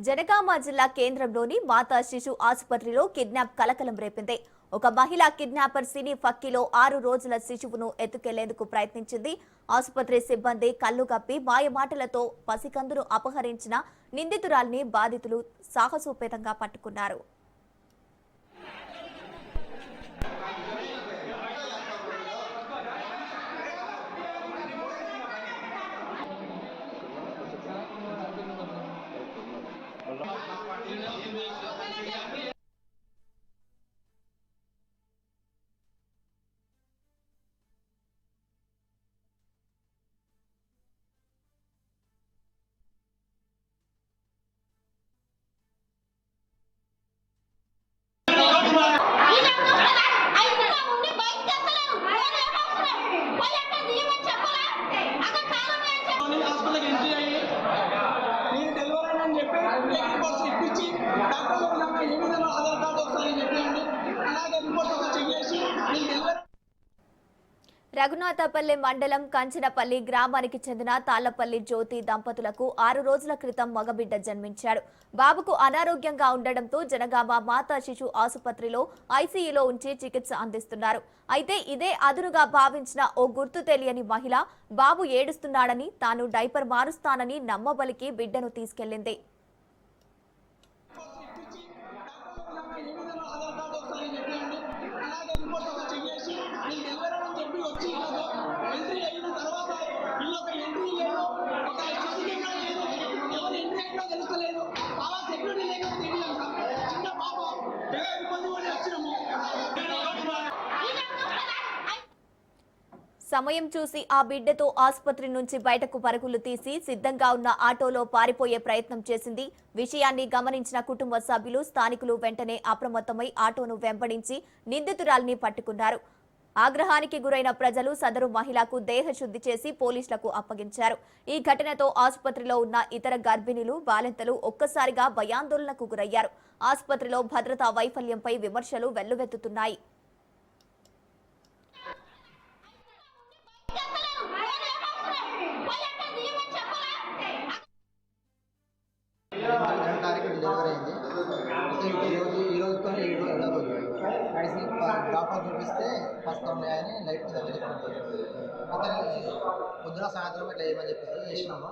జనగామ జిల్లా కేంద్రంలోని మాతా శిశు ఆసుపత్రిలో కిడ్నాప్ కలకలం రేపింది. ఒక మహిళ కిడ్నాపర్ సినీ ఫక్కీలో 6 రోజుల శిశువును ఎత్తుకెళ్లేందుకు ప్రయత్నించింది. ఆసుపత్రి సిబ్బంది కళ్లు కప్పి మాయమాటలతో పసికందును అపహరించిన నిందితురాల్ని బాధితులు సాహసోపేతంగా పట్టుకున్నారు. రఘునాథపల్లి మండలం కంచనపల్లి గ్రామానికి చెందిన తాళ్లపల్లి జ్యోతి దంపతులకు 6 రోజుల క్రితం మగబిడ్డ జన్మించాడు. బాబుకు అనారోగ్యంగా ఉండడంతో జనగామ మాతా శిశు ఆసుపత్రిలో ఐసీయూలో ఉంచి చికిత్స అందిస్తున్నారు. అయితే ఇదే అదునుగా భావించిన ఓ గుర్తు తెలియని మహిళ బాబు ఏడుస్తున్నాడని తాను డైపర్ మారుస్తానని నమ్మబలికి బిడ్డను తీసుకెళ్లింది. సమయం చూసి ఆ బిడ్డతో ఆసుపత్రి నుంచి బయటకు పరుగులు తీసి సిద్ధంగా ఉన్న ఆటోలో పారిపోయే ప్రయత్నం చేసింది. విషయాన్ని గమనించిన కుటుంబ సభ్యులు స్థానికులు వెంటనే అప్రమత్తమై ఆటోను వెంబడించి నిందితురాల్ని పట్టుకున్నారు. ఆగ్రహానికి గురైన ప్రజలు సదరు మహిళకు దేహశుద్ధి చేసి పోలీసులకు అప్పగించారు. ఈ ఘటనతో ఆసుపత్రిలో ఉన్న ఇతర గర్భిణులు బాలింతలు ఒక్కసారిగా భయాందోళనకు గురయ్యారు. ఆసుపత్రిలో భద్రతా వైఫల్యంపై విమర్శలు వెల్లువెత్తుతున్నాయి. డాక్టర్ చూపిస్తే ఫస్ట్ ఉన్నాయని లైట్ దగ్గర అతను పొద్దున సాయంత్రం ఇట్లా ఏమని చెప్పేసి చేసినాము.